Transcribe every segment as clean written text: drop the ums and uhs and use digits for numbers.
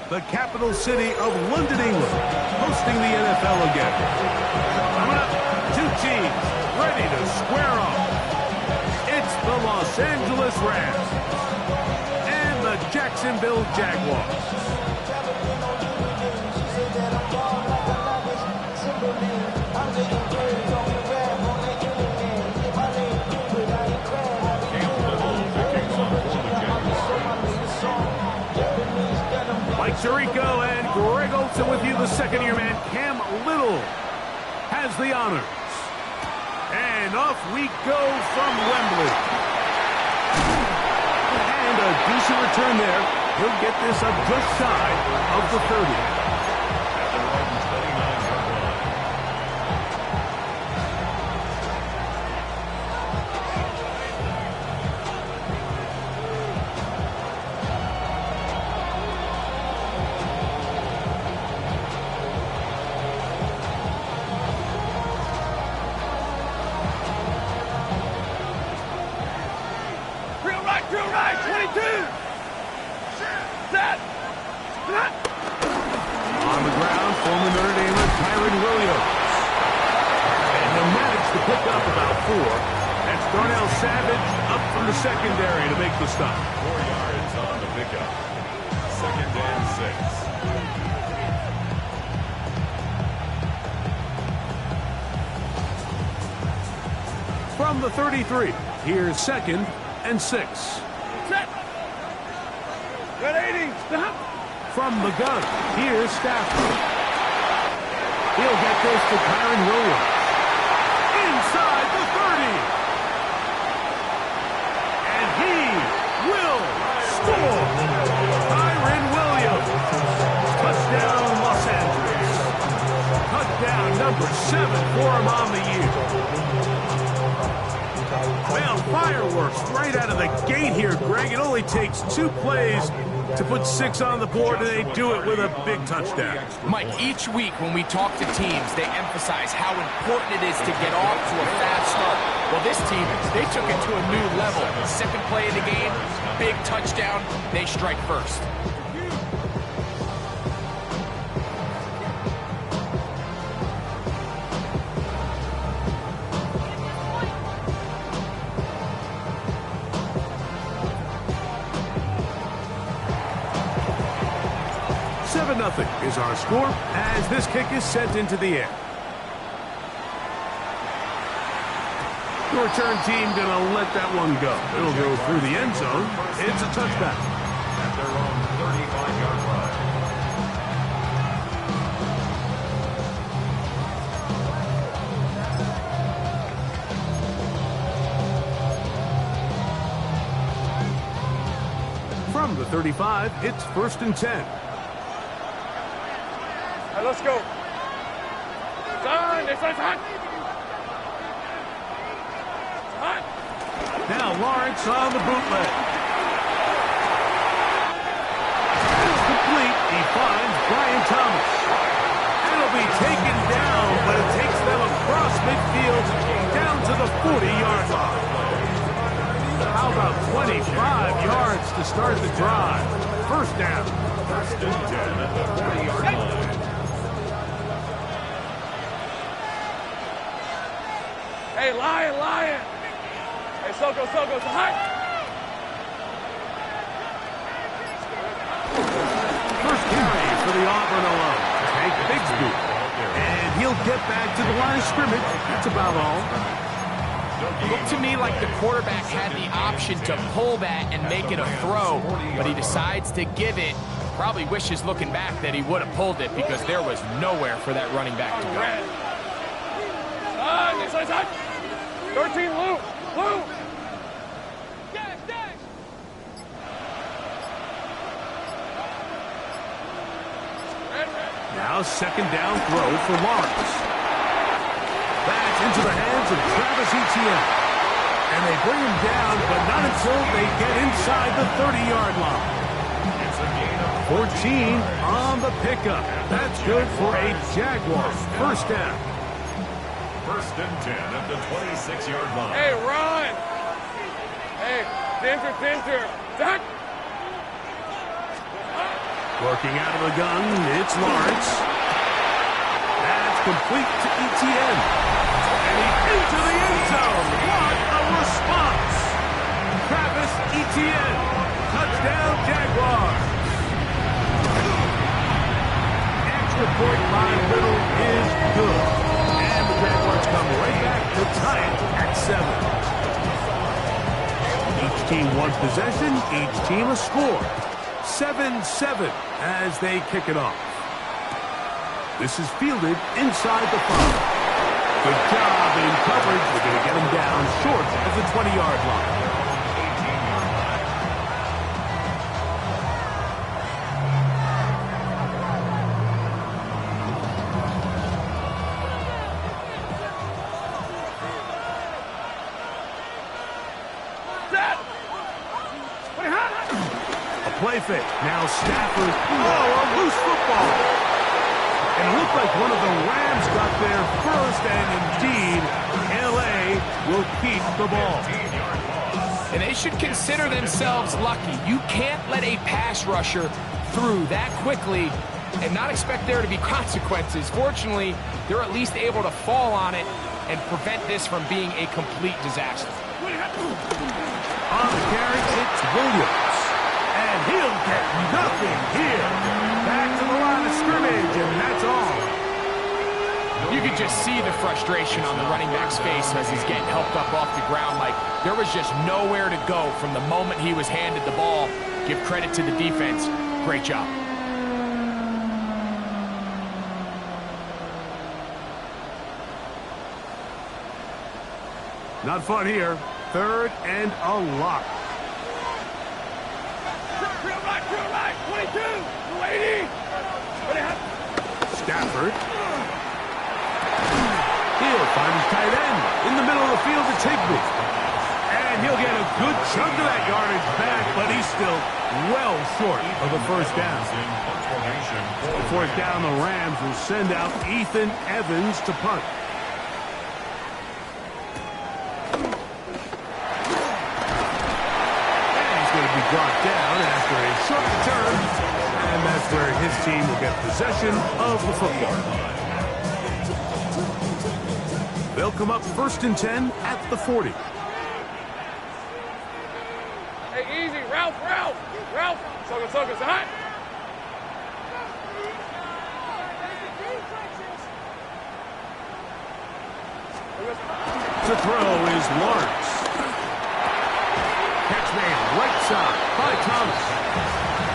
the capital city of London, England, hosting the NFL again. Coming up, two teams ready to square off. It's the Los Angeles Rams and the Jacksonville Jaguars. Mike Tirico and Greg Olsen with you. The second-year man, Cam Little, has the honors. And off we go from Wembley. And a decent return there. He'll get this up just shy of the 30. On the ground, former Notre Damer Kyron Williams. And he'll manage to pick up about 4. That's Darnell Savage up from the secondary to make the stop. 4 yards on the pickup. 2nd and 6. From the 33, here's 2nd and 6. Set. Good 80. Stop. From the gun, here's Stafford. He'll get this to Kyron Williams. Inside the 30. And he will score. Kyron Williams. Touchdown, Los Angeles. Touchdown number 7 for him on the year. Well, fireworks right out of the gate here, Greg. It only takes 2 plays to put 6 on the board, and they do it with a big touchdown. Mike, each week when we talk to teams, they emphasize how important it is to get off to a fast start. Well, this team, they took it to a new level. 2nd play of the game, big touchdown, they strike first. Nothing is our score as this kick is sent into the air. The return team gonna let that one go. It'll go through the end zone. It's a touchback. At their own 35-yard line. From the 35, it's 1st and 10. Let's go. Done. It's hot. Hot. Now Lawrence on the bootleg. It's complete. He finds Brian Thomas. It'll be taken down, but it takes them across midfield down to the 40-yard line. How about 25 yards to start the drive? 1st down. 1st and 10 at the 40-yard line. Hey, Lion. Hey, Soko, it's hot. 1st carry for the Auburn alum. Hank Bigsby. And he'll get back to the line of scrimmage. That's about all. Looked to me like the quarterback had the option to pull that and make it a throw, but he decides to give it. Probably wishes looking back that he would have pulled it because there was nowhere for that running back to go. It's hot. 13, Lou. Now 2nd down throw for Lawrence. That's into the hands of Travis Etienne. And they bring him down, but not until they get inside the 30-yard line. It's a gain of 14 on the pickup. That's good for a Jaguar 1st down. 1st and 10 at the 26-yard line. Hey, run. Hey, Dinter. Duck. Working out of the gun, it's Lawrence. That's complete to ETN. And he's into the end zone. What a response! Travis Etienne. Touchdown, Jaguars. Extra point line middle is good. And the Jaguars come right back to tie it at 7. Each team one possession, each team a score. 7-7 as they kick it off. This is fielded inside the 5. Good job in coverage. We're going to get him down short of the 20-yard line. Play fake. Now Stafford. Oh, a loose football. And it looked like one of the Rams got there first, and indeed, L.A. will keep the ball. And they should consider themselves lucky. You can't let a pass rusher through that quickly and not expect there to be consequences. Fortunately, they're at least able to fall on it and prevent this from being a complete disaster. On the carry, it's Williams. And he'll get nothing here. Back to the line of scrimmage, and that's all. You could just see the frustration on the running back's face as he's getting helped up off the ground. Like, there was just nowhere to go from the moment he was handed the ball. Give credit to the defense. Great job. Not fun here. 3rd and a lot. Drill right, 22, 280. Stafford. He'll find his tight end in the middle of the field to Higbee. And he'll get a good chunk of that yardage back, but he's still well short of the first down. On 4th down, the Rams will send out Ethan Evans to punt. Brought down after a short return, and that's where his team will get possession of the football. They'll come up 1st and 10 at the 40. Hey, easy, Ralph. Soga, say hi. To throw is Lawrence. Catch made right side by Thomas.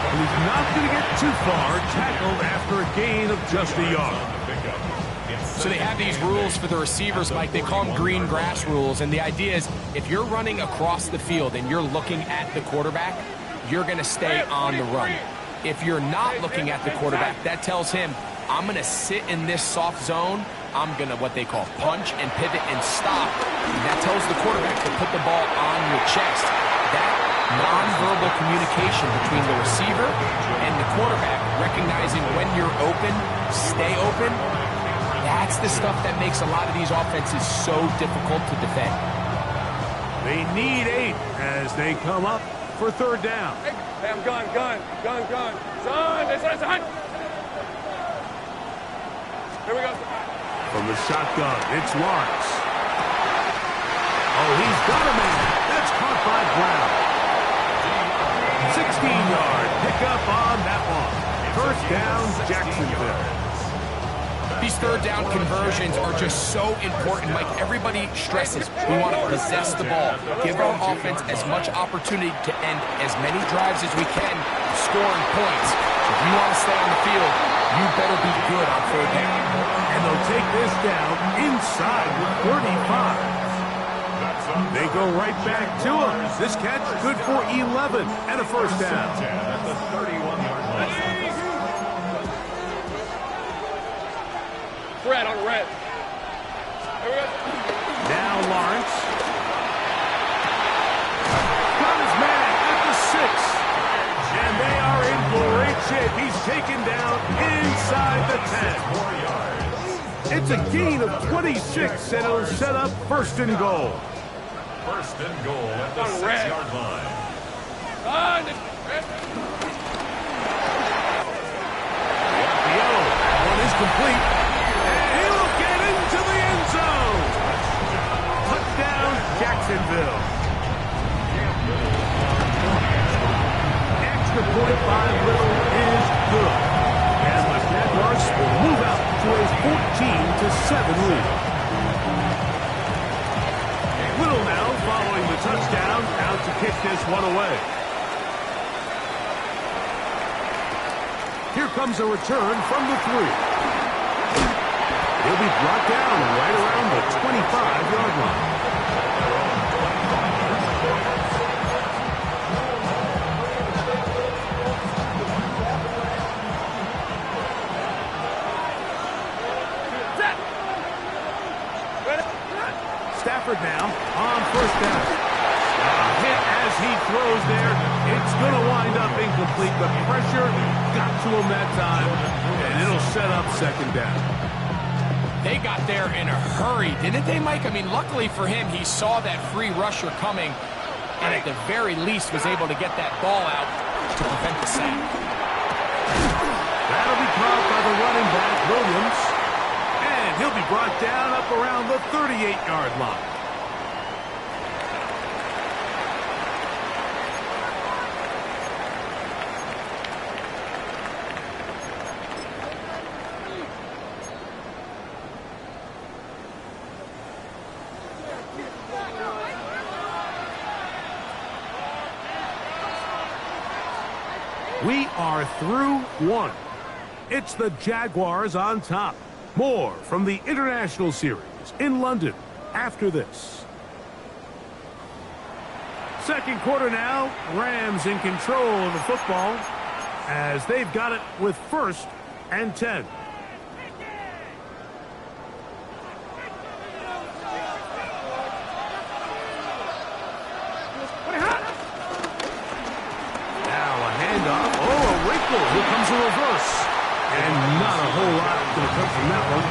And he's not going to get too far, tackled after a gain of just a yard. So they have these rules for the receivers, Mike. They call them green grass rules. And the idea is if you're running across the field and you're looking at the quarterback, you're going to stay on the run. If you're not looking at the quarterback, that tells him, I'm going to sit in this soft zone. I'm going to what they call punch and pivot and stop. And that tells the quarterback to put the ball on your chest. That nonverbal communication between the receiver and the quarterback, recognizing when you're open, stay open, that's the stuff that makes a lot of these offenses so difficult to defend. They need 8 as they come up for 3rd down. Hey, I'm gun. Son, here we go. From the shotgun, it's Lawrence. Oh, he's got a man. That's caught by Brown. 16-yard pickup on that one. 1st down, Jacksonville. These 3rd down conversions are just so important, Mike. Everybody stresses we want to possess the ball, give our offense as much opportunity to end as many drives as we can, scoring points. So if you want to stay on the field, you better be good on 3rd down. And they'll take this down inside the 35. They go right back to him. This catch good for 11 and a 1st down. At the 31-yard line. Red on red. Here we go. Now Lawrence. Got his man at the 6. And they are in great shape. He's taken down inside the 10. It's a gain of 26, and it'll set up 1st and goal. 1st and goal at the 6-yard line. complete. And he'll get into the end zone. Touchdown, Jacksonville. Extra point by Little is good. And the Jaguars will move out to a 14-7 lead. Little now following the touchdown, out to kick this one away. Here comes a return from the 3. He'll be brought down right around the 25-yard line. Stafford now on first down. A hit as he throws there. It's going to wind up incomplete. The pressure got to him that time, and it'll set up second down. They got there in a hurry, didn't they, Mike? I mean, luckily for him, he saw that free rusher coming, and at the very least was able to get that ball out to prevent the sack. That'll be caught by the running back, Williams. And he'll be brought down up around the 38-yard line. We are through one. It's the Jaguars on top. More from the International Series in London after this. Second quarter now, Rams in control of the football as they've got it with 1st and 10. Here comes a reverse. And not a whole lot going to come from that one.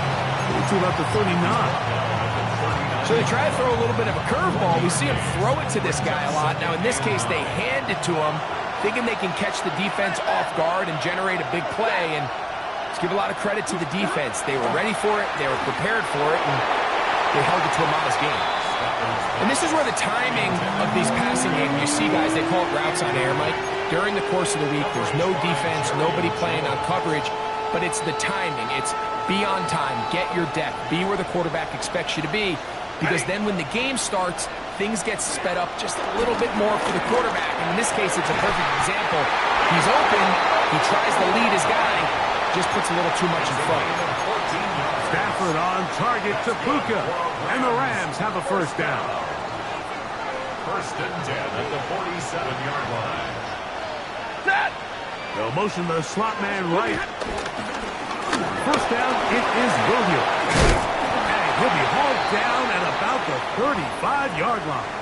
To about the 39. So they try to throw a little bit of a curveball. We see him throw it to this guy a lot. Now, in this case, they hand it to him, thinking they can catch the defense off guard and generate a big play. And let's give a lot of credit to the defense. They were ready for it. They were prepared for it. And they held it to a modest game. And this is where the timing of these passing games, you see guys, they call it routes on air, Mike. During the course of the week, there's no defense, nobody playing on coverage, but it's the timing. It's be on time, get your depth, be where the quarterback expects you to be, because then when the game starts, things get sped up just a little bit more for the quarterback. And in this case, it's a perfect example. He's open, he tries to lead his guy, just puts a little too much in front. Stafford on target to Puka, and the Rams have a first down. 1st and 10 at the 47-yard line. They'll motion the slot man right. First down, it is Williams. And he'll be hauled down at about the 35-yard line.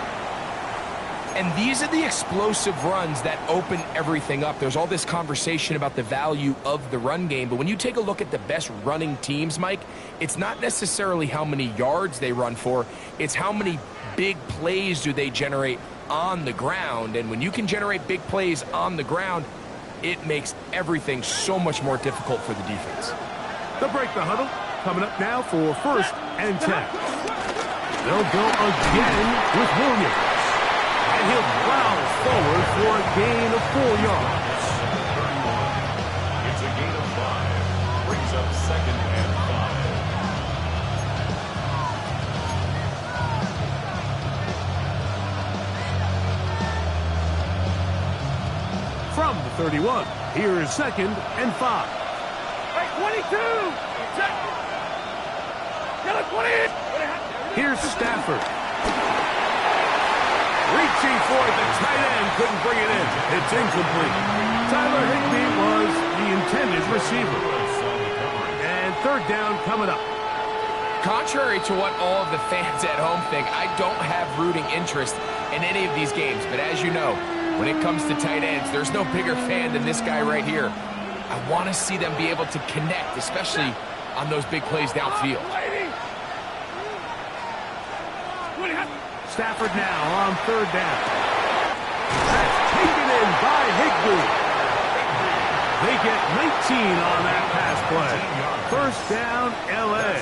And these are the explosive runs that open everything up. There's all this conversation about the value of the run game, but when you take a look at the best running teams, Mike, it's not necessarily how many yards they run for, it's how many big plays do they generate on the ground. And when you can generate big plays on the ground, it makes everything so much more difficult for the defense. They'll break the huddle. Coming up now for 1st and 10. They'll go again with Williams. And he'll plow forward for a gain of 4 yards. It's a gain of 5. Brings up 2nd and 5. From the 31, here is 2nd and 5. Hey, 22! Check! Get a 20! Here's Stafford. Reaching for it, the tight end couldn't bring it in. It's incomplete. Tyler Higbee was the intended receiver. And 3rd down coming up. Contrary to what all of the fans at home think, I don't have rooting interest in any of these games. But as you know, when it comes to tight ends, there's no bigger fan than this guy right here. I want to see them be able to connect, especially on those big plays downfield. Stafford now on 3rd down. That's taken in by Higbee. They get 19 on that pass play. First down, L.A.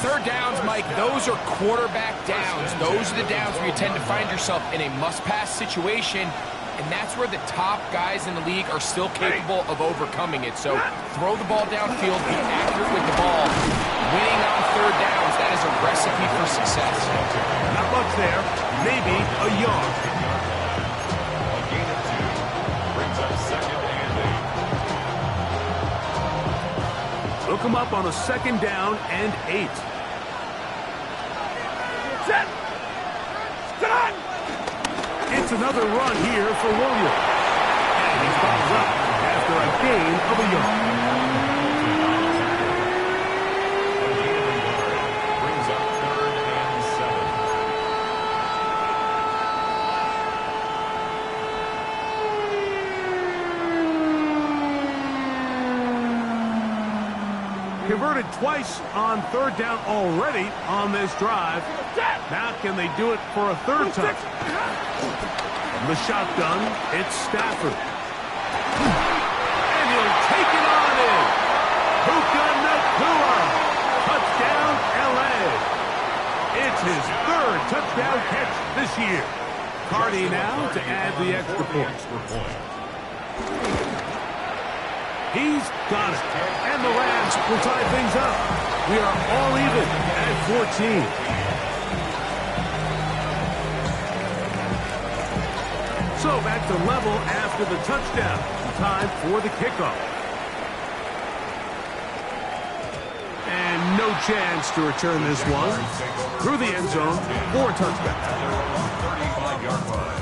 Third downs, Mike, those are quarterback downs. Those are the downs where you tend to find yourself in a must-pass situation, and that's where the top guys in the league are still capable of overcoming it. So throw the ball downfield, be accurate with the ball. Winning on third downs, that is a recipe for success. Not much there, maybe a yard. A gain of 2 brings up second and 8. Look him up on a second down and 8. Set! Done! It's another run here for Williams. And he's balled up after a gain of a yard. A gain of a yard brings up third and 7. Converted twice on third down already on this drive. Now can they do it for a third time? From the shotgun, it's Stafford. And he'll take it on in. Puka Nacua. Touchdown, L.A. It's his third touchdown catch this year. Cardi now to add the extra point. He's got it. And the Rams will tie things up. We are all even at 14. So back to level after the touchdown. Time for the kickoff. And no chance to return this one. Through the end zone for a touchdown. 35-yard line.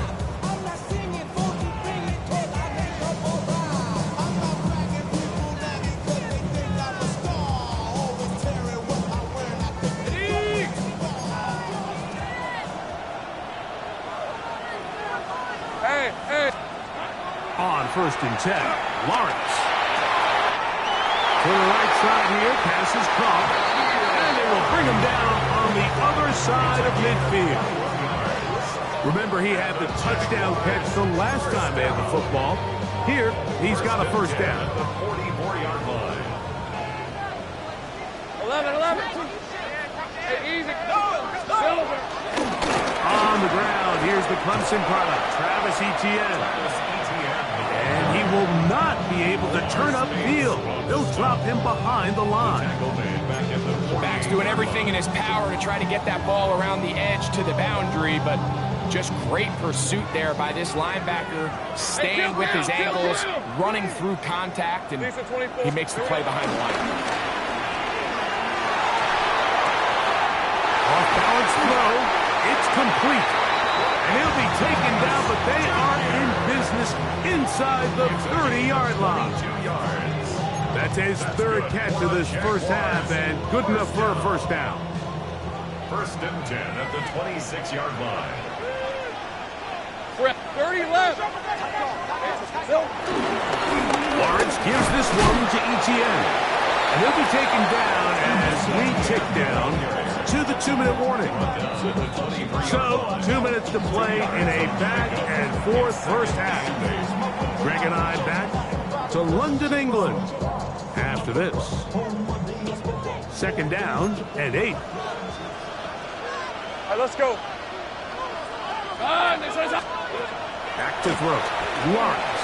On first and 10, Lawrence. To the right side here, pass is caught. And they will bring him down on the other side of midfield. Remember, he had the touchdown catch the last time they had the football. Here, he's got a first down. The 44-yard line. 11. Hey, easy. Silver. On the ground, here's the Clemson product, Travis Etienne. And he will not be able to turn upfield. They'll drop him behind the line. Back's doing everything in his power to try to get that ball around the edge to the boundary, but just great pursuit there by this linebacker, staying with his ankles, running through contact, and he makes the play behind the line. Off-balance throw. It's complete. And he'll be taken down, but they are in business inside the 30-yard line. That's his third catch of this first half, and good enough for a first down. First and 10 at the 26-yard line. 30 left. Lawrence gives this one to Etienne. And he'll be taken down as we tick down to the 2-minute warning. So, 2 minutes to play in a back-and-forth first half. Greg and I back to London, England after this. Second down and 8. All right, let's go. Back to throw. Lawrence.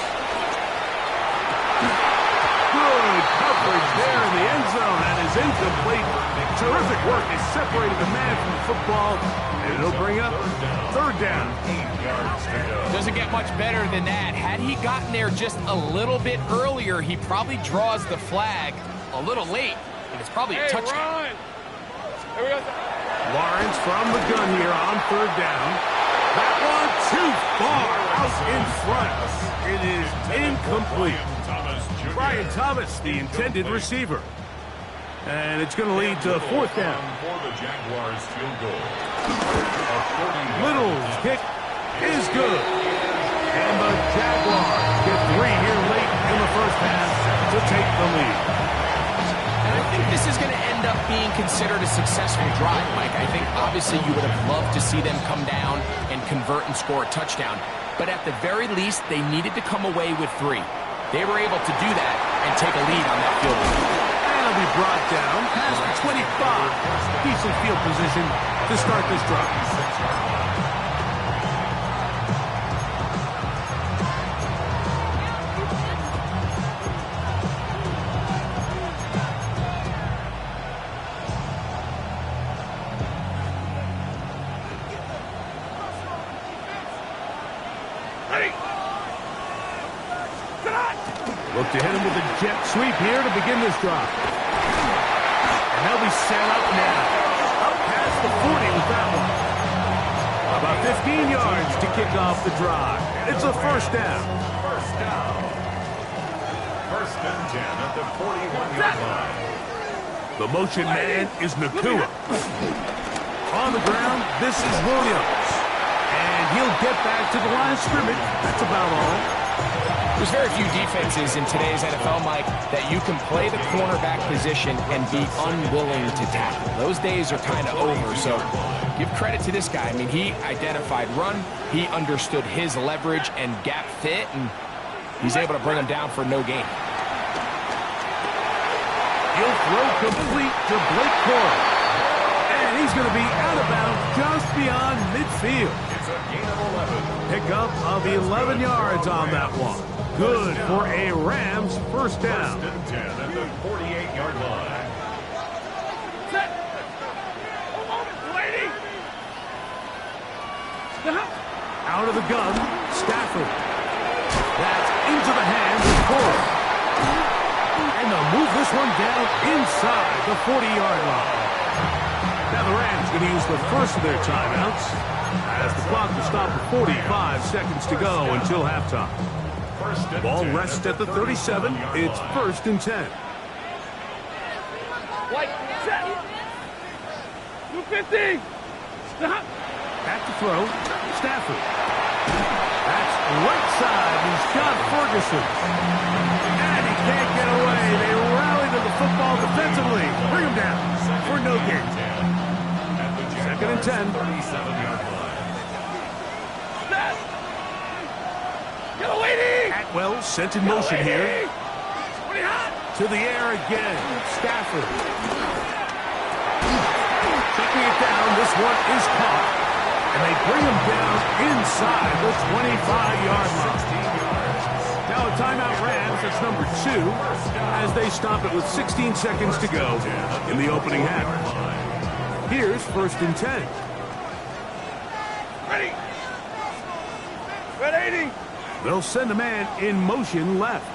Good coverage there in the end zone. That is incomplete. Terrific work. They separated the man from the football, and it'll bring up third down. Doesn't get much better than that. Had he gotten there just a little bit earlier, he probably draws the flag a little late, and it's probably a touchdown. Lawrence from the gun here on third down. That one too far out in front. It is incomplete. Brian Thomas, the intended receiver. And it's going to lead to fourth down. For the Jaguars field goal. Little's kick is good. And the Jaguars get 3 here late in the first half to take the lead. And I think this is going to end up being considered a successful drive, Mike. I think obviously you would have loved to see them come down and convert and score a touchdown. But at the very least, they needed to come away with 3. they were able to do that and take a lead on that field goal. And he'll be brought down past the 25. Decent field position to start this drive. Look to hit him with a jet sweep here to begin this drive. And they'll be set up now. Up past the 40 with that one. About 15 yards to kick off the drive. It's a first down. First down. First and 10 at the 41-yard line. The motion man is Nakua. On the ground, this is Williams. And he'll get back to the line of scrimmage. That's about all. There's very few defenses in today's NFL, Mike, that you can play the cornerback position and be unwilling to tackle. Those days are kind of over, so give credit to this guy. I mean, he identified run, he understood his leverage and gap fit, and he's able to bring him down for no gain. He'll throw complete to Blake Corum. And he's going to be out of bounds just beyond midfield. It's a gain of 11. Pickup of 11 yards on that one. Good for a Rams first down. First and 10 at the 48-yard line. Set. Lady. Stop. Out of the gun, Stafford. That's into the hands of Corum. And they'll move this one down inside the 40-yard line. Now the Rams going to use the first of their timeouts as the clock will stop at 45 seconds to go until halftime. Ball rests at the 37. It's first and 10. White. Set. 250. Stop. Back to throw. Stafford. That's right side. He's got Ferguson. And he can't get away. They rally to the football defensively. Bring him down for no gain. Second and 10. 37-yard line. Get a lady. Atwell sent in motion here. To the air again. Stafford. Taking it down. This one is caught. And they bring him down inside the 25-yard line. Now a timeout Rams. That's number 2. As they stop it with 16 seconds to go in the opening half. Here's first and 10. Ready. Ready. They'll send a man in motion left.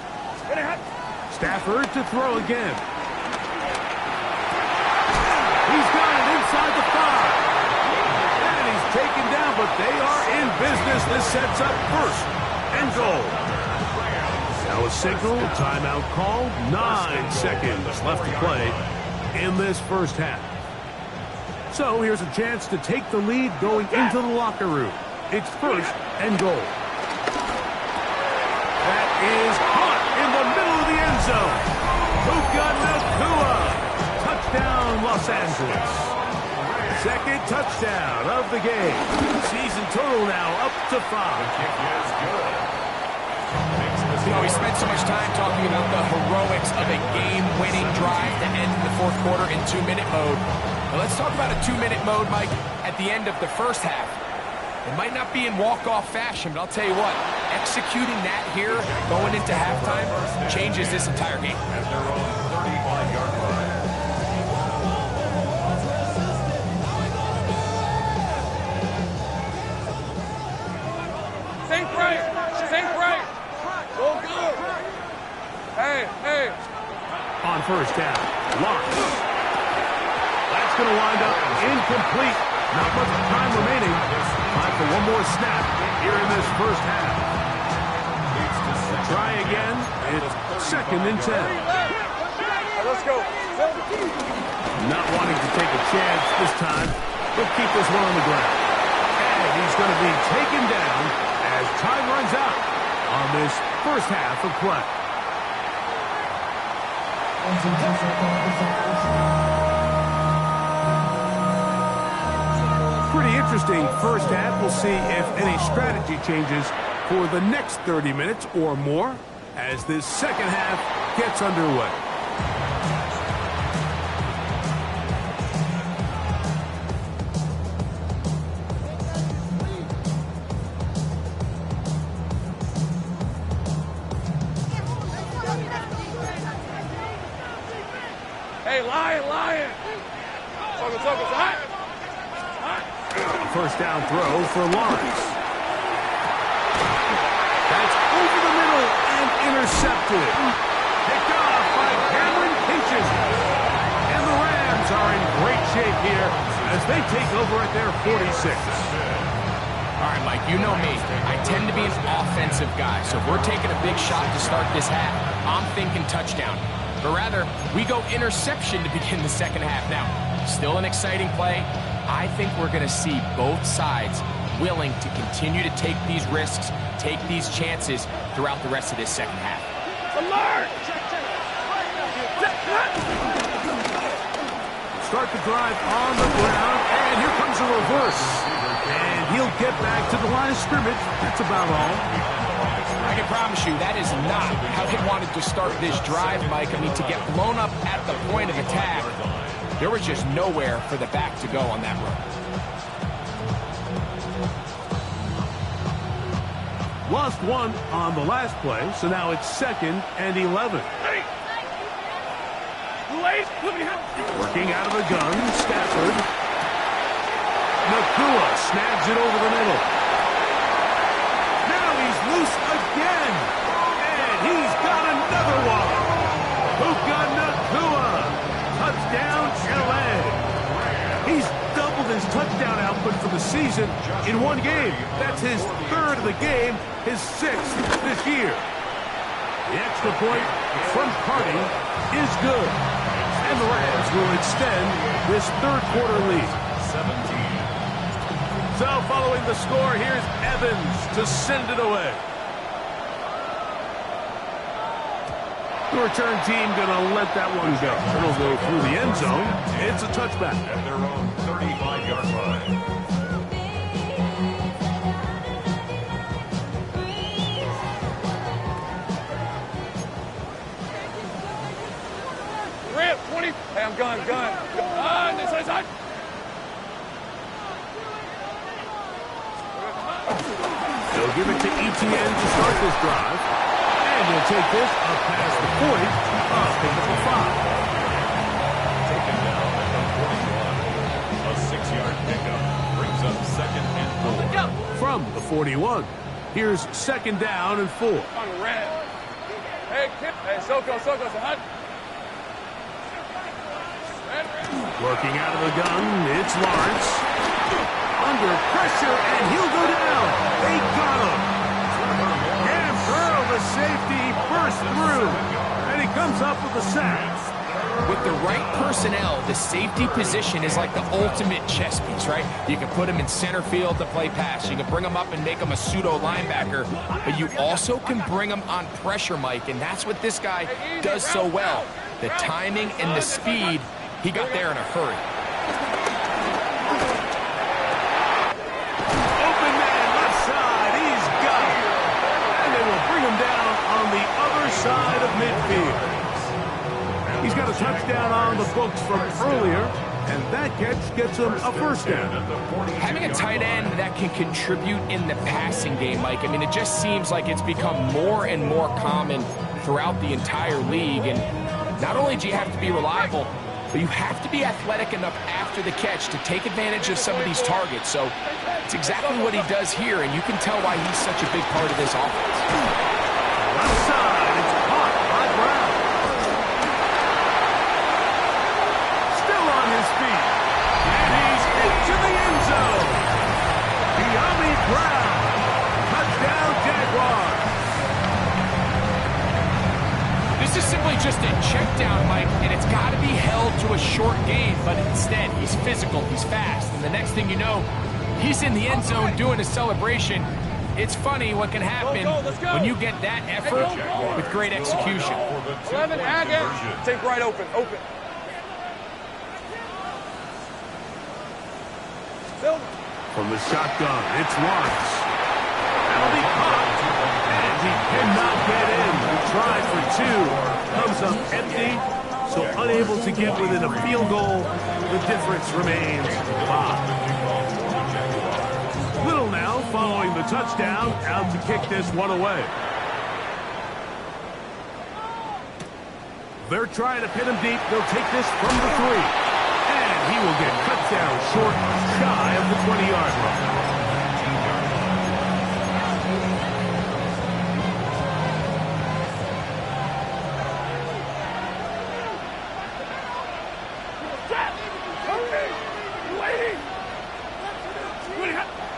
Ready. Hot. Stafford to throw again. He's got it inside the 5. And he's taken down, but they are in business. This sets up first and goal. Now a signal, timeout call. 9 seconds left to play in this first half. So here's a chance to take the lead going into the locker room. It's first and goal. That is caught in the middle of the end zone. Puka Nacua. Touchdown, Los Angeles. Second touchdown of the game. Season total now up to 5. Kick is good. You know, we spent so much time talking about the heroics of a game-winning drive to end the fourth quarter in 2-minute mode. Now let's talk about a 2-minute mode, Mike, at the end of the first half. It might not be in walk-off fashion, but I'll tell you what, executing that here, going into halftime, changes this entire game. At their own 35-yard line. Think right. Think right. Go good. Hey. On first down, Locke. That's going to wind up incomplete. Not much time remaining. Time for one more snap here in this first half. Try again. It's second and 10. Let's go. Not wanting to take a chance this time. He'll keep this one on the ground. And he's going to be taken down as time runs out on this first half of play. Pretty interesting first half. We'll see if any strategy changes for the next 30 minutes or more. as this second half gets underway. Hey, lion. First down throw for Lawrence. That's over the middle and intercepted. Picked off by Cameron Peaches. And the Rams are in great shape here as they take over at their 46. All right, Mike, you know me. I tend to be an offensive guy, so if we're taking a big shot to start this half, I'm thinking touchdown. But rather, we go interception to begin the second half. Now, still an exciting play. I think we're going to see both sides willing to continue to take these risks, take these chances throughout the rest of this second half. Alert! Start the drive on the ground, and here comes a reverse. And he'll get back to the line of scrimmage. That's about all. I can promise you that is not how they wanted to start this drive, Mike. I mean, to get blown up at the point of attack, there was just nowhere for the back to go on that run. Lost one on the last play, so now it's 2nd and 11. Working out of the gun, Stafford. Nakua snags it over the middle. Now he's loose again. And he's got another one. Puka Nakua. Touchdown, LA. He's doubled his touchdown output for the season in one game. That's his 3rd of the game, his 6th this year. The extra point from Harding is good. And the Rams will extend this 3rd quarter lead. 17. So following the score, here's Evans to send it away. The return team going to let that one go. It'll go through the end zone. It's a touchback. At their own 35-yard line. Rip, 20. Hey, I'm gun. This side. They'll give it to ETN to start this drive. And he'll take this up past the 40. Pick up a 5. Taken down at the 41. A 6-yard pickup brings up 2nd and 4. From the 41. Here's 2nd down and 4. On the red. Hey, Kip. Hey, Soko, son. Working out of the gun, it's Lawrence. Under pressure, and he'll go down. They got him. And Burrow, the safety, burst through. And he comes up with a sack. With the right personnel, the safety position is like the ultimate chess piece, right? You can put him in center field to play pass. You can bring him up and make him a pseudo linebacker. But you also can bring him on pressure, Mike, and that's what this guy does so well. The timing and the speed, he got there in a hurry. Open man, left side, he's got it. And they will bring him down on the other side of midfield. He's got a touchdown on the books from earlier, and that catch gets him a first down. Having a tight end that can contribute in the passing game, Mike, I mean, it just seems like it's become more and more common throughout the entire league. And not only do you have to be reliable, but you have to be athletic enough after the catch to take advantage of some of these targets. So it's exactly what he does here, and you can tell why he's such a big part of this offense. Left side, it's caught by Brown. Still on his feet. And he's into the end zone. De'Ami Brown. Touchdown, Jaguars. This is simply just a check down, Mike, and it's got to be held to a short gain, but instead he's physical, he's fast, and the next thing you know, he's in the end zone doing a celebration. It's funny what can happen when you get that effort with great execution. 11, Agate. Take right, open. From the shotgun, it's Lawrence. That'll be caught. And he cannot get in. The tried for two. Comes up empty, so unable to get within a field goal. The difference remains 5. Little now following the touchdown, out to kick this one away. They're trying to pin him deep. They'll take this from the 3. And he will get cut down short, shy of the 20-yard line.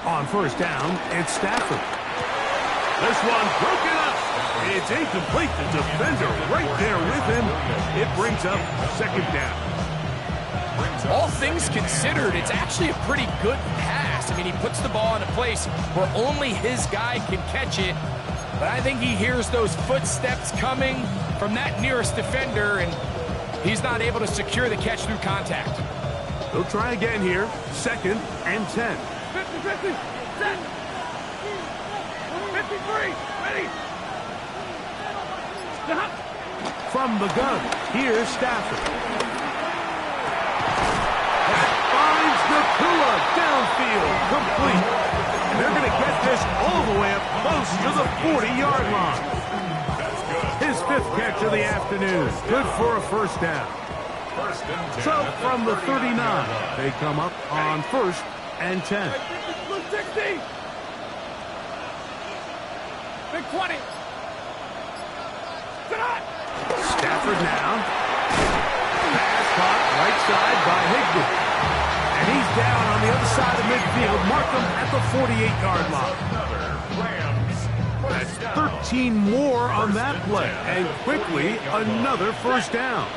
On first down, it's Stafford. This one broken up. It's incomplete. The defender right there with him. It brings up second down. All things considered, it's actually a pretty good pass. I mean, he puts the ball in a place where only his guy can catch it. But I think he hears those footsteps coming from that nearest defender, and he's not able to secure the catch through contact. They'll try again here. Second and 10. 50-50, set. 53, ready. Stop. From the gun, here's Stafford. That finds Nakua downfield, complete. And they're going to get this all the way up close to the 40-yard line. His 5th catch of the afternoon. Good for a first down. So from the 39, they come up on first and 10. 60. Big 20. Stafford now. Pass caught right side by Higbee. And he's down on the other side of midfield. Mark him at the 48-yard line. That's 13 more on that play. And quickly, another first down.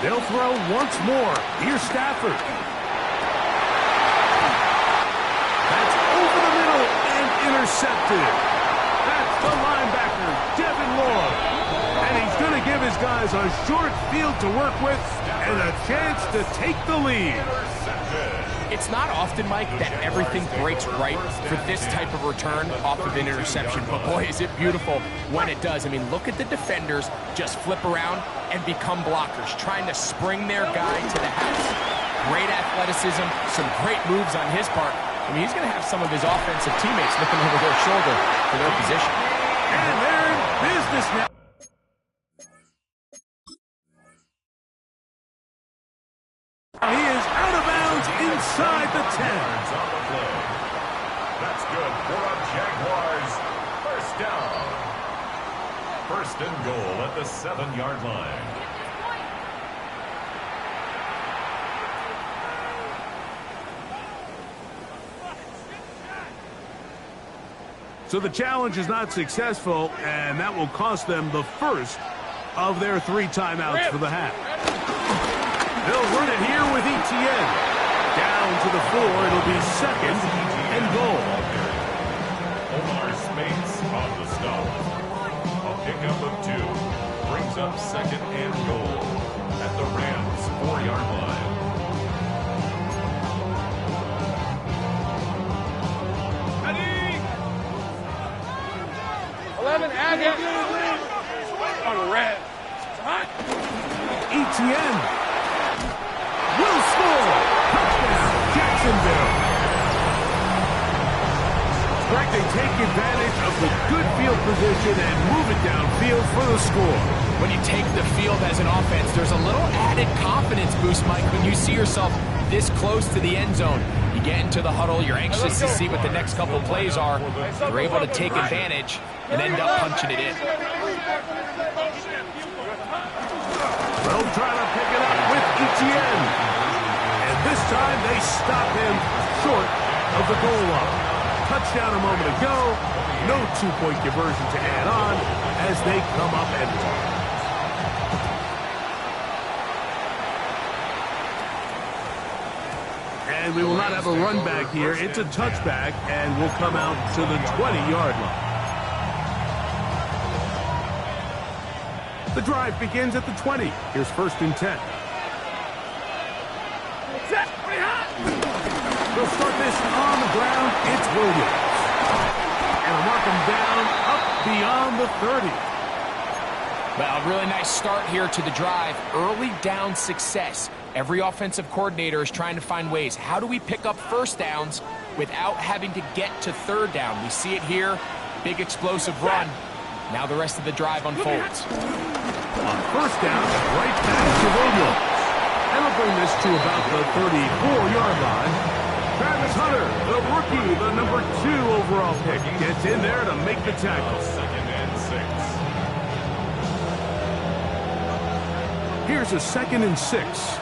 They'll throw once more. Here's Stafford. That's over the middle and intercepted. That's the linebacker, Devin Lloyd. And he's going to give his guys a short field to work with and a chance to take the lead. It's not often, Mike, that everything breaks right for this type of return off of an interception. But boy, is it beautiful when it does. I mean, look at the defenders just flip around and become blockers, trying to spring their guy to the house. Great athleticism, some great moves on his part. I mean, he's going to have some of his offensive teammates looking over their shoulder for their position. And they're in business now. He is out of bounds inside the 10. That's good for a Jaguars first down. First and goal at the 7-yard line. So the challenge is not successful, and that will cost them the first of their 3 timeouts for the half. They'll run it here with Etienne. Down to the 4, it'll be second and goal. Omar Spates on the stop. A pickup of 2 brings up second and goal at the Rams' 4-yard line. Ready. 11, Agate. On red. Etienne will score. Touchdown, Jacksonville. Greg, they take advantage of the good field position and move it downfield for the score. When you take the field as an offense, there's a little added confidence boost, Mike, when you see yourself this close to the end zone. You get into the huddle, you're anxious to see what the next couple plays are. You're able to take advantage and end up punching it in. They'll try to pick it up with Etienne. And this time they stop him short of the goal line. Touchdown a moment ago. No 2-point conversion to add on as they come up empty. And we will not have a run back here. It's a touchback, and we'll come out to the 20-yard line. The drive begins at the 20. Here's first and 10. They'll start this on the ground. It's Williams. And they'll mark him down up beyond the 30. Well, really nice start here to the drive. Early down success. Every offensive coordinator is trying to find ways. How do we pick up first downs without having to get to third down? We see it here. Big explosive run. Now the rest of the drive unfolds. On first down, right back to Williams. And they'll bring this to about the 34-yard line. Travis Hunter, the rookie, the number 2 overall pick, gets in there to make the tackle. Second and 6. Here's a 2nd and 6.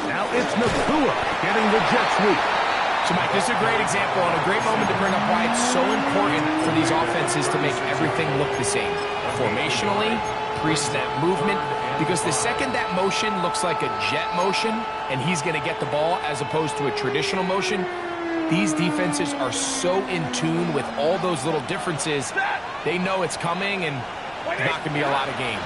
Now it's Nakua getting the jet sweep. So, Mike, this is a great example and a great moment to bring up why it's so important for these offenses to make everything look the same. Formationally, pre-snap movement, because the second that motion looks like a jet motion and he's going to get the ball as opposed to a traditional motion, these defenses are so in tune with all those little differences. They know it's coming, and there's not going to be a lot of game.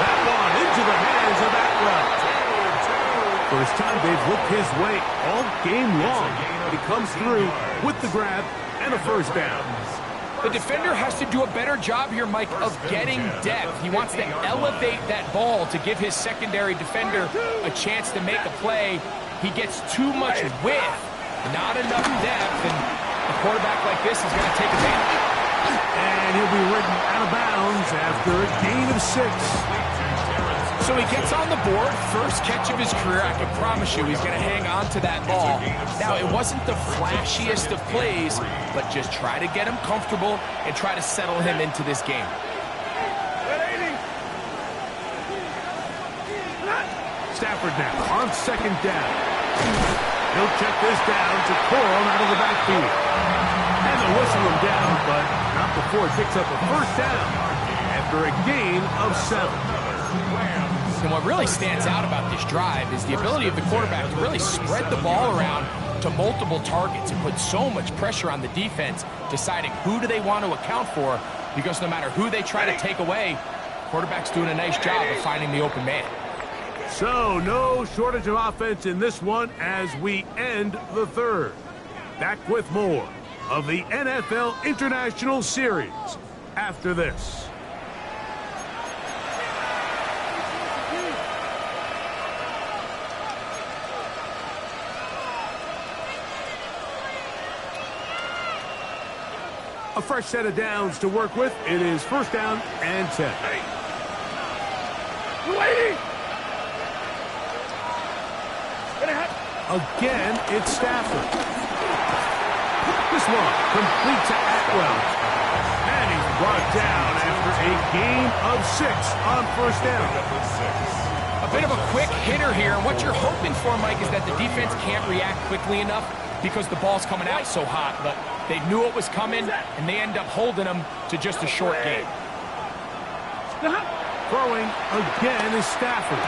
That one into the hands of Atwell. First time they've looked his way all game long. He comes through with the grab and a first down. The defender has to do a better job here, Mike, of getting depth. He wants to elevate that ball to give his secondary defender a chance to make a play. He gets too much width, not enough depth, and a quarterback like this is going to take advantage. And he'll be ridden out of bounds after a gain of 6. So he gets on the board, first catch of his career. I can promise you he's going to hang on to that ball. Now, it wasn't the flashiest of plays, but just try to get him comfortable and try to settle him into this game. Stafford now on 2nd down. He'll check this down to Coral out of the backfield. And they'll whistle him down, but not before it picks up a first down after a gain of 7. And what really stands out about this drive is the ability of the quarterback to really spread the ball around to multiple targets and put so much pressure on the defense, deciding who do they want to account for, because no matter who they try to take away, quarterback's doing a nice job of finding the open man. So no shortage of offense in this one as we end the 3rd. Back with more of the NFL International Series after this. A fresh set of downs to work with. It is first down and 10. Again, it's Stafford. This one complete to Atwell. And he's brought down after a gain of 6 on first down. A bit of a quick hitter here, and what you're hoping for, Mike, is that the defense can't react quickly enough because the ball's coming out so hot, but they knew it was coming, and they end up holding them to just a short game. Throwing again is Stafford.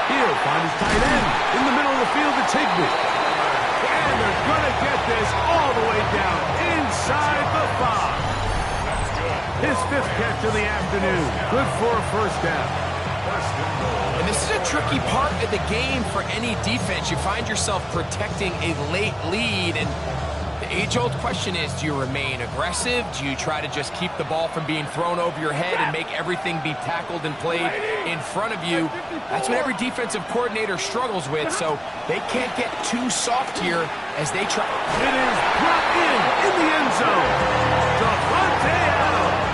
He'll find his tight end in the middle of the field to Tigby. And they're going to get this all the way down inside the 5. His 5th catch of the afternoon. Good for a first down. And this is a tricky part of the game for any defense. You find yourself protecting a late lead, and the age-old question is, do you remain aggressive? Do you try to just keep the ball from being thrown over your head and make everything be tackled and played in front of you? That's what every defensive coordinator struggles with, so they can't get too soft here as they try. It is brought in the end zone. Devontae Adams.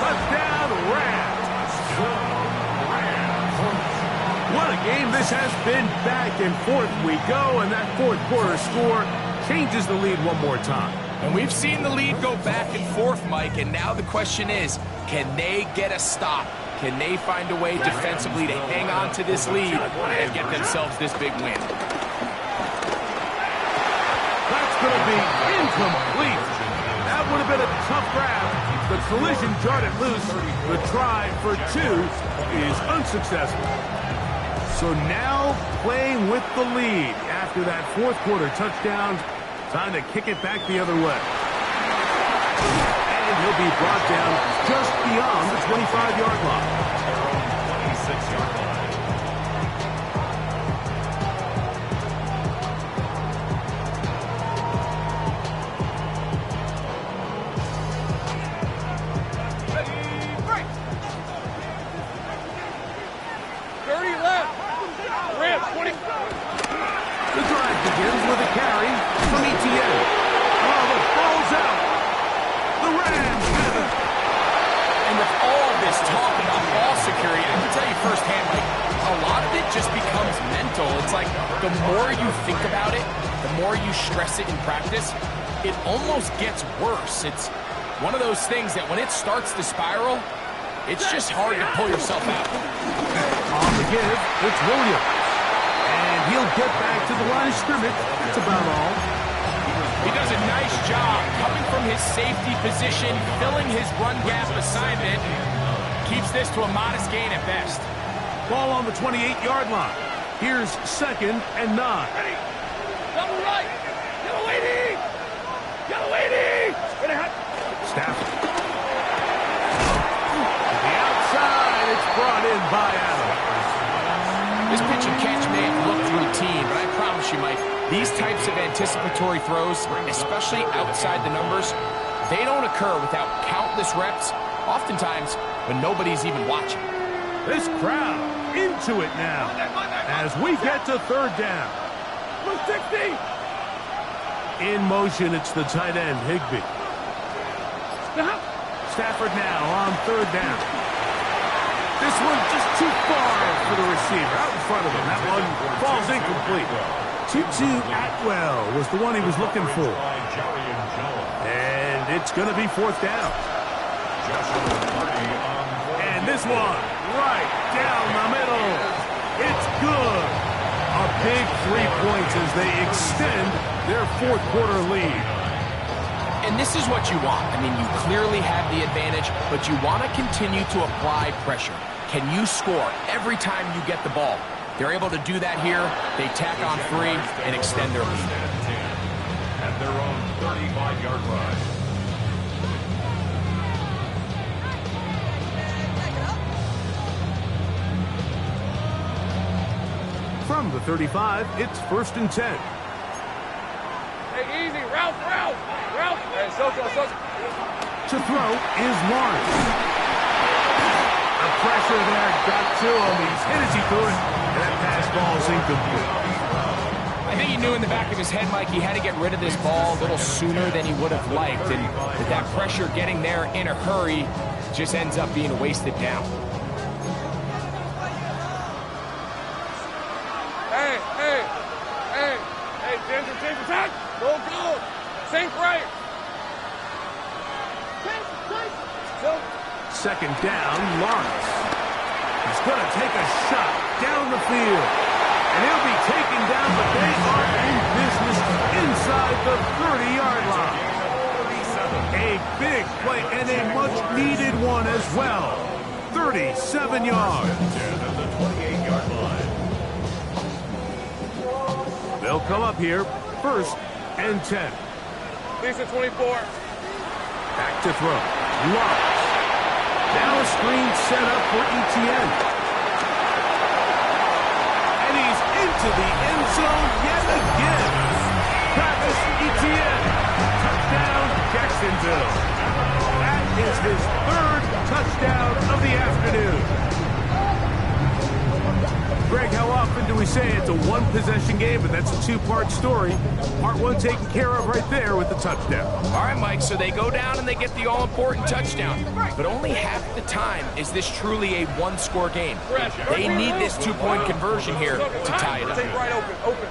Touchdown, Rams. What a game this has been. Back and forth we go, and that 4th quarter score changes the lead one more time. And we've seen the lead go back and forth, Mike, and now the question is, can they get a stop? Can they find a way defensively to hang on to this lead and get themselves this big win? That's going to be incomplete. That would have been a tough grab. The collision jarred it loose. The try for 2 is unsuccessful. So now playing with the lead after that 4th quarter touchdown. Time to kick it back the other way. And he'll be brought down just beyond the 25-yard line. Their own 26-yard line. The drive begins with a carry from Etienne. Oh, the ball's out. The Rams have it. And with all this talk about ball security, I can tell you firsthand, like, a lot of it just becomes mental. It's like the more you think about it, the more you stress it in practice, it almost gets worse. It's one of those things that when it starts to spiral, it's just hard to pull yourself out. On the give, it's Williams. And he'll get back to the line of scrimmage. That's about all. He does a nice job coming from his safety position, filling his run gap assignment. Keeps this to a modest gain at best. Ball on the 28-yard line. Here's 2nd and 9. Double right. Get away, D. Get away, D. Stafford. To the outside. It's brought in by Adams. This pitch and catch may have looked routine, but I promise you, Mike, these types of anticipatory throws, especially outside the numbers, they don't occur without countless reps, oftentimes when nobody's even watching. This crowd into it now as we get to 3rd down. 60. In motion, it's the tight end, Higbee. Stafford now on 3rd down. This one just too far for the receiver, out in front of him. That one falls incomplete. Tutu Atwell was the one he was looking for. And it's going to be 4th down. And this one, right down the middle. It's good. A big 3 points as they extend their 4th quarter lead. And this is what you want. I mean, you clearly have the advantage, but you want to continue to apply pressure. Can you score every time you get the ball? They're able to do that here. They tack on 3 and extend their lead. At their own 35-yard line. From the 35, it's 1st and 10. Hey, easy. Route. Hey, Soko. To throw is Lawrence. The pressure there got to him. He's hit as he threw it. And that pass ball's incomplete. I think he knew in the back of his head, Mike, he had to get rid of this ball a little sooner than he would have liked. And with that pressure getting there in a hurry, just ends up being a wasted down. Hey, Ginger, touch. Go. Sink right. 2nd down, Lawrence. He's going to take a shot down the field. And he'll be taken down, but they are in business inside the 30-yard line. A big play and a much-needed one as well. 37 yards. At the 28-yard line. They'll come up here, 1st and 10. Lisa 24. Back to throw. Lawrence. Now a screen set up for Etienne. And he's into the end zone yet again. Travis Etienne. Touchdown, Jacksonville. That is his 3rd touchdown of the afternoon. Greg, how often do we say it's a one-possession game, but that's a 2-part story? Part 1 taken care of right there with the touchdown. All right, Mike, so they go down and they get the all-important touchdown. But only half the time is this truly a one-score game. They need this 2-point conversion here to tie it up. Take right open.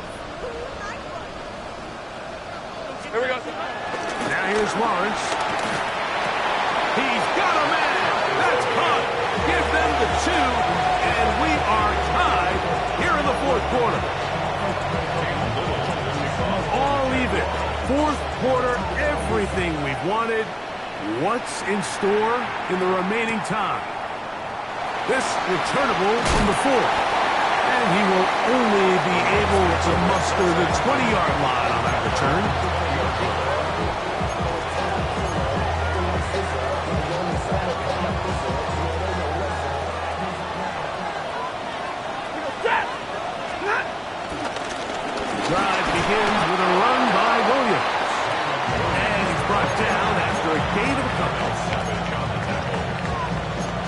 Here we go. Now here's Lawrence. He's got a man. That's caught. Give them the 2, and we are tied here in the 4th quarter. All even. 4th quarter, everything we've wanted. What's in store in the remaining time? This returnable from the 4th. And he will only be able to muster the 20-yard line on that return. begins with a run by Williams. And he's brought down after a gain of a couple. Savage on the tackle.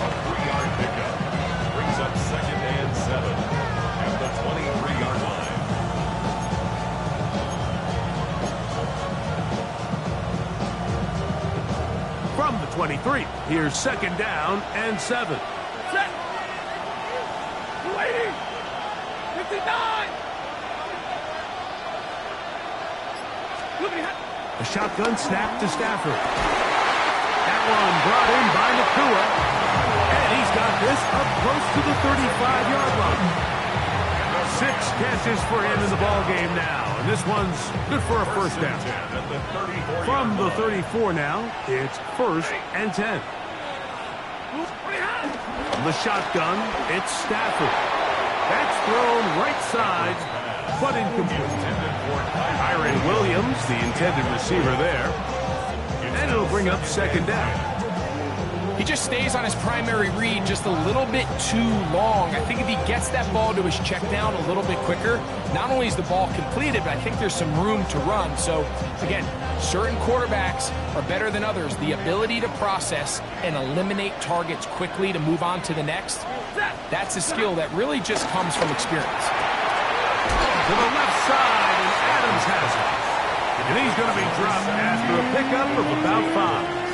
A 3-yard pickup. Brings up 2nd and 7 at the 23-yard line. From the 23, here's 2nd down and 7. Set. 280. 59. A shotgun snap to Stafford. That one brought in by Nakua. And he's got this up close to the 35-yard line. 6 catches for him in the ball game now. And this one's good for a first down. From the 34 now, it's 1st and 10. From the shotgun, it's Stafford. That's thrown right side, but incomplete. Kyron Williams, the intended receiver there. And it'll bring up 2nd down. He just stays on his primary read just a little bit too long. I think if he gets that ball to his check down a little bit quicker, not only is the ball completed, but I think there's some room to run. So, again, certain quarterbacks are better than others. The ability to process and eliminate targets quickly to move on to the next, that's a skill that really just comes from experience. To the left side, and Adams has it. And he's going to be dropped after a pickup of about 5.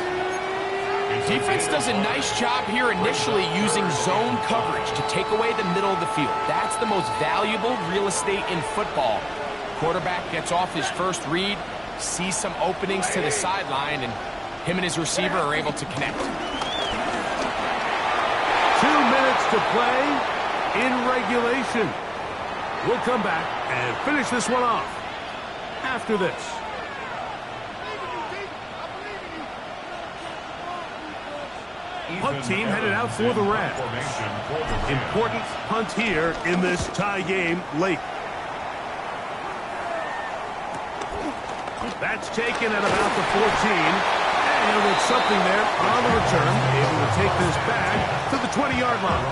Defense does a nice job here initially using zone coverage to take away the middle of the field. That's the most valuable real estate in football. Quarterback gets off his first read, sees some openings to the sideline, and him and his receiver are able to connect. 2 minutes to play in regulation. We'll come back and finish this one off after this. Punt team headed out for the Rams. Important punt here in this tie game late. That's taken at about the 14. And with something there on the return, able to take this back to the 20-yard line.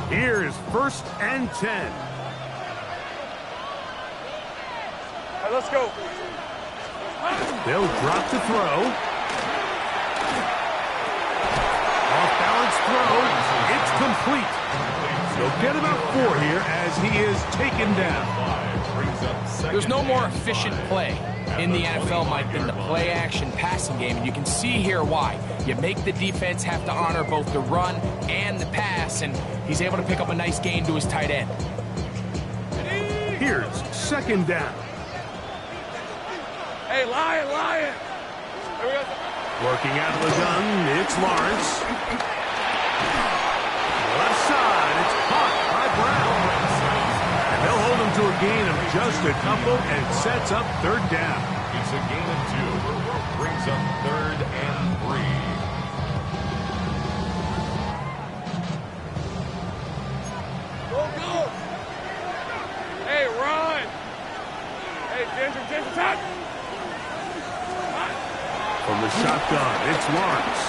Here is 1st and 10. Let's go. They'll drop the throw. Off-balance throw. It's complete. They'll get about 4 here as he is taken down. There's no more efficient play in the NFL, Mike, than the play-action passing game, and you can see here why. You make the defense have to honor both the run and the pass, and he's able to pick up a nice gain to his tight end. Here's 2nd down. Hey, Lion. Working out of the gun, it's Lawrence. Left side, it's caught by Brown. And they'll hold him to a gain of just a couple and sets up 3rd down. It's a gain of 2. Brings up 3rd and 3. Go. Hey, run. Hey, Ginger, touch. From the shotgun, it's Lawrence.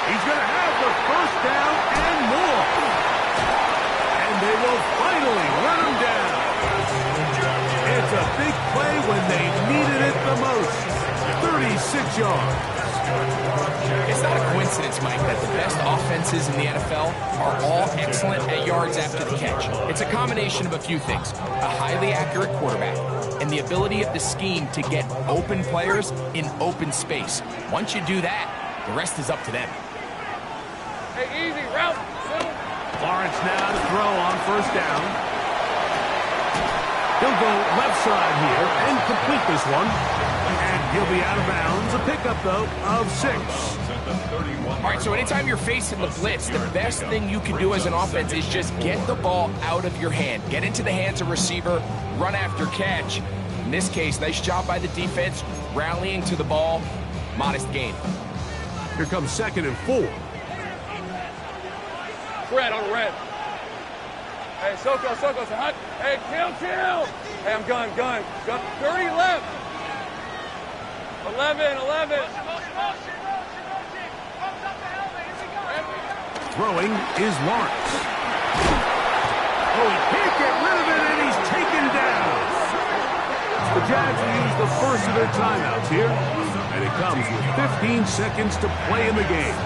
He's going to have the 1st down and more. And they will finally run him down. It's a big play when they needed it the most. 36 yards. It's not a coincidence, Mike, that the best offenses in the NFL are all excellent at yards after the catch. It's a combination of a few things. A highly accurate quarterback and the ability of the scheme to get open players in open space. Once you do that, the rest is up to them. Hey, easy, route. Lawrence now to throw on 1st down. He'll go left side here and complete this one. And he'll be out of bounds. A pickup, though, of 6. All right, so anytime you're facing the blitz, the best thing you can do as an offense is just get the ball out of your hand. Get into the hands of receiver, run after catch. In this case, nice job by the defense, rallying to the ball, modest gain. Here comes 2nd and 4. Red on red. Hey, Soko, hot. Hey, kill. Hey, I'm gun. 30 left. 11. Throwing is Lawrence. Oh, he can't get rid of it, and he's taken down. The Jags will use the first of their timeouts here, and it comes with 15 seconds to play in the game.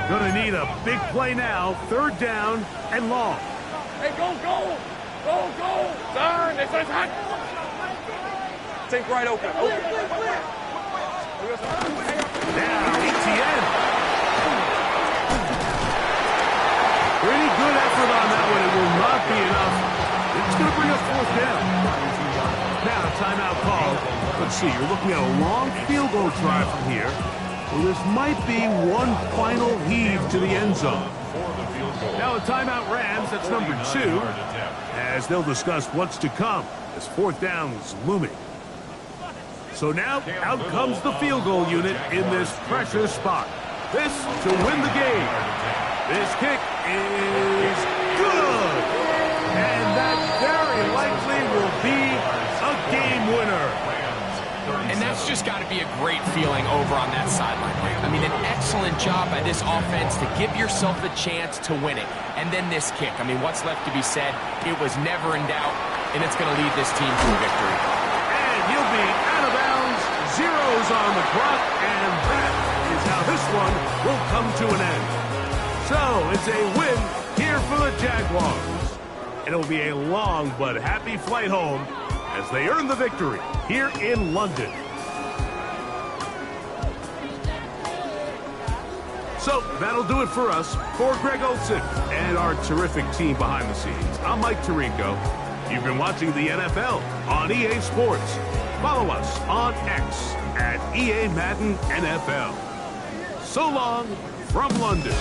Gonna need a big play now. Third down and long. Hey, go! Turn! This is hot! Take right open. Now, ETN. Pretty good effort on that one. It will not be enough. It's going to bring us fourth down. Now, timeout call. Let's see, you're looking at a long field goal try from here. Well, this might be one final heave to the end zone. Now a timeout Rams, that's number 2, as they'll discuss what's to come as fourth down is looming. So now, out comes the field goal unit in this precious spot. This to win the game. This kick is good. And that very likely will be a game winner. And that's just got to be a great feeling over on that sideline. I mean, an excellent job by this offense to give yourself a chance to win it. And then this kick. I mean, what's left to be said? It was never in doubt, and it's going to lead this team to a victory. And he'll be out of bounds, zeros on the clock, and that is how this one will come to an end. So, it's a win here for the Jaguars. And it'll be a long but happy flight home as they earn the victory here in London. So, that'll do it for us. For Greg Olson and our terrific team behind the scenes, I'm Mike Tirico. You've been watching the NFL on EA Sports. Follow us on X at EA Madden NFL. So long from London.